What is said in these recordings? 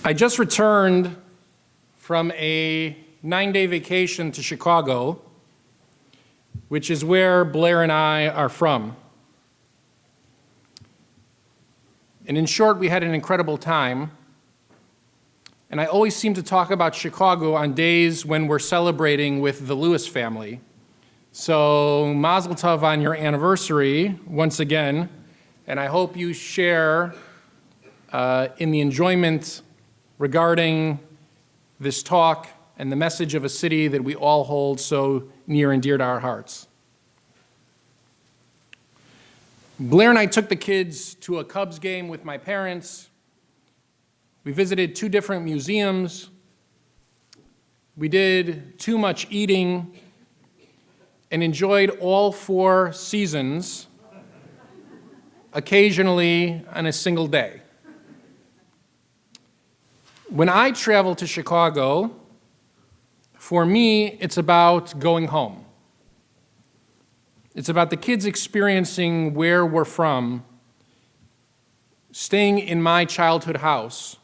I just returned from a 9-day vacation to Chicago, which is where Blair and I are from. And in short, we had an incredible time. And I always seem to talk about Chicago on days when we're celebrating with the Lewis family. So Mazel Tov on your anniversary once again. And I hope you share in the enjoyment regarding this talk and the message of a city that we all hold so near and dear to our hearts. Blair and I took the kids to a Cubs game with my parents. We visited 2 different museums. We did too much eating and enjoyed all 4 seasons, occasionally on a single day. When I travel to Chicago, for me, it's about going home. It's about the kids experiencing where we're from, staying in my childhood house,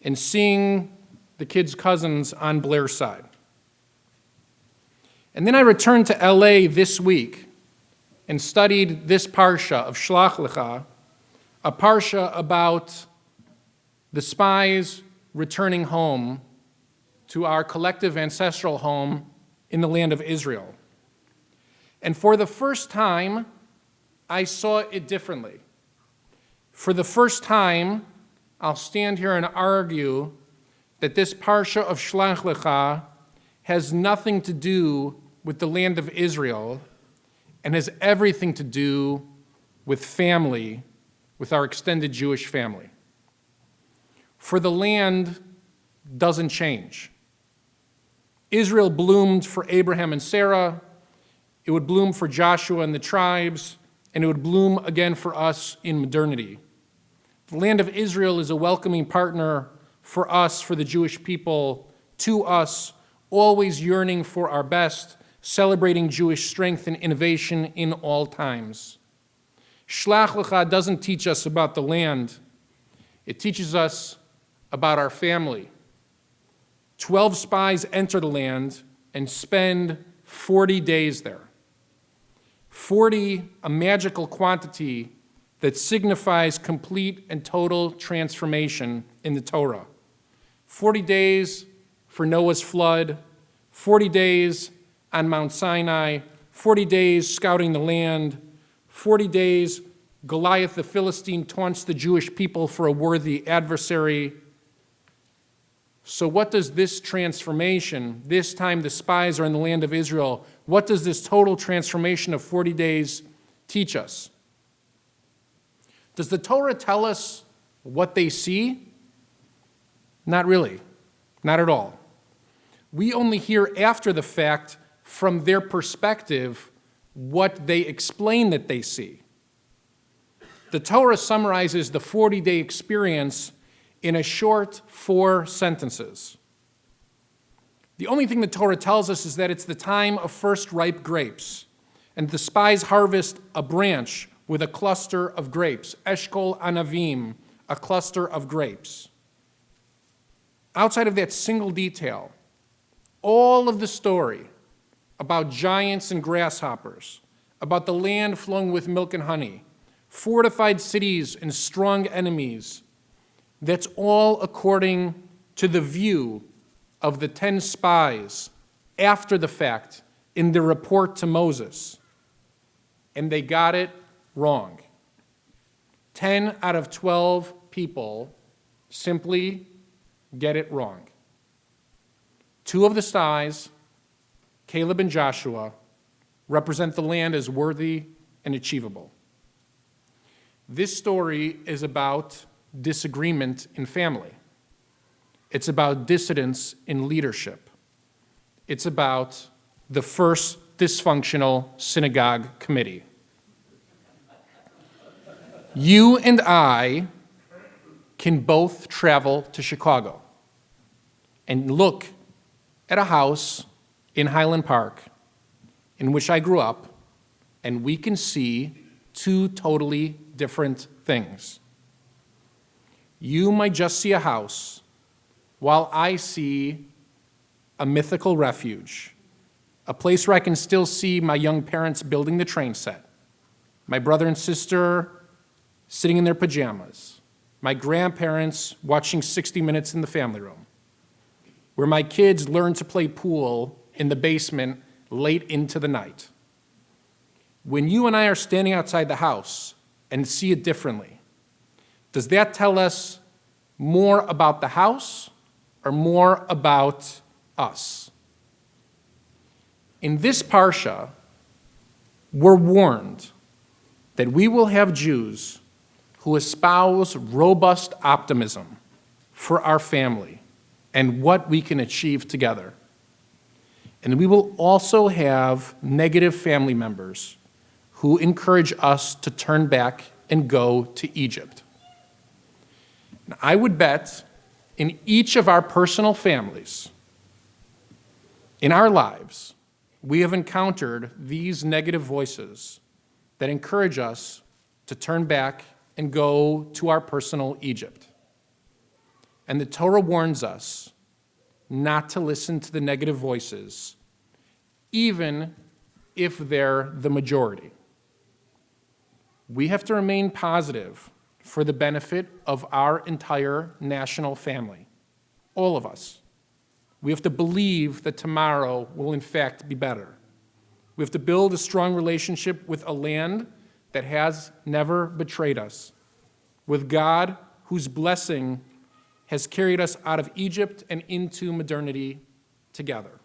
and seeing the kids' cousins on Blair's side. And then I returned to LA this week and studied this parsha of Shlach Lecha, a parsha about the spies returning home to our collective ancestral home in the land of Israel. And for the first time, I saw it differently. For the first time, I'll stand here and argue that this parsha of Shlach Lecha has nothing to do with the land of Israel and has everything to do with family, with our extended Jewish family. For the land doesn't change. Israel bloomed for Abraham and Sarah. It would bloom for Joshua and the tribes, and it would bloom again for us in modernity. The land of Israel is a welcoming partner for us, for the Jewish people, to us, always yearning for our best, celebrating Jewish strength and innovation in all times. Shlach Lecha doesn't teach us about the land. It teaches us about our family. 12 spies enter the land and spend 40 days there. 40, a magical quantity that signifies complete and total transformation in the Torah. 40 days for Noah's flood, 40 days on Mount Sinai, 40 days scouting the land, 40 days Goliath the Philistine taunts the Jewish people for a worthy adversary. So what does this transformation, this time the spies are in the land of Israel, what does this total transformation of 40 days teach us? Does the Torah tell us what they see? Not really, not at all. We only hear after the fact from their perspective what they explain that they see. The Torah summarizes the 40-day experience in a short 4 sentences. The only thing the Torah tells us is that it's the time of first ripe grapes, and the spies harvest a branch with a cluster of grapes, eshkol anavim, a cluster of grapes. Outside of that single detail, all of the story about giants and grasshoppers, about the land flowing with milk and honey, fortified cities and strong enemies, that's all according to the view of the 10 spies after the fact in the report to Moses. And they got it wrong. 10 out of 12 people simply get it wrong. 2 of the spies, Caleb and Joshua, represent the land as worthy and achievable. This story is about disagreement in family. It's about dissidence in leadership. It's about the first dysfunctional synagogue committee. You and I can both travel to Chicago and look at a house in Highland Park in which I grew up, and we can see 2 totally different things. You might just see a house, while I see a mythical refuge, a place where I can still see my young parents building the train set, my brother and sister sitting in their pajamas, my grandparents watching 60 Minutes in the family room, where my kids learn to play pool in the basement late into the night. When you and I are standing outside the house and see it differently, does that tell us more about the house or more about us? In this parsha, we're warned that we will have Jews who espouse robust optimism for our family and what we can achieve together. And we will also have negative family members who encourage us to turn back and go to Egypt. And I would bet in each of our personal families, in our lives, we have encountered these negative voices that encourage us to turn back and go to our personal Egypt. And the Torah warns us not to listen to the negative voices, even if they're the majority. We have to remain positive for the benefit of our entire national family, all of us. We have to believe that tomorrow will in fact be better. We have to build a strong relationship with a land that has never betrayed us, with God whose blessing has carried us out of Egypt and into modernity together.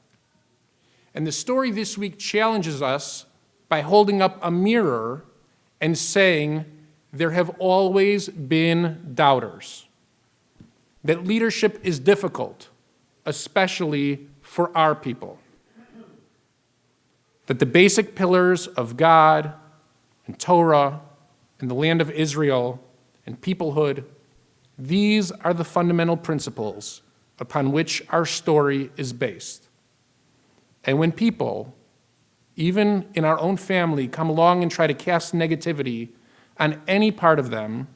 And the story this week challenges us by holding up a mirror and saying, there have always been doubters. That leadership is difficult, especially for our people. That the basic pillars of God and Torah and the land of Israel and peoplehood, these are the fundamental principles upon which our story is based. And when people, even in our own family, come along and try to cast negativity on any part of them,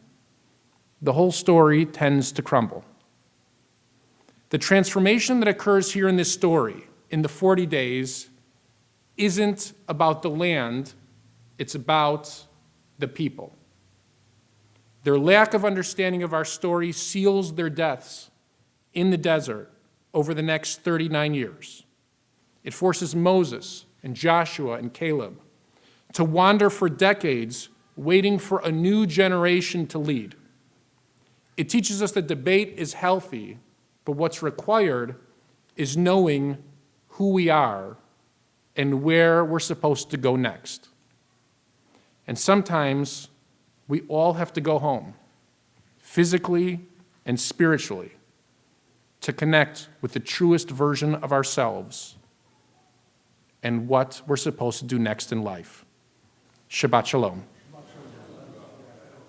the whole story tends to crumble. The transformation that occurs here in this story, in the 40 days, isn't about the land, it's about the people. Their lack of understanding of our story seals their deaths in the desert over the next 39 years. It forces Moses and Joshua and Caleb to wander for decades, waiting for a new generation to lead. It teaches us that debate is healthy, but what's required is knowing who we are and where we're supposed to go next. And sometimes we all have to go home, physically and spiritually, to connect with the truest version of ourselves and what we're supposed to do next in life. Shabbat Shalom.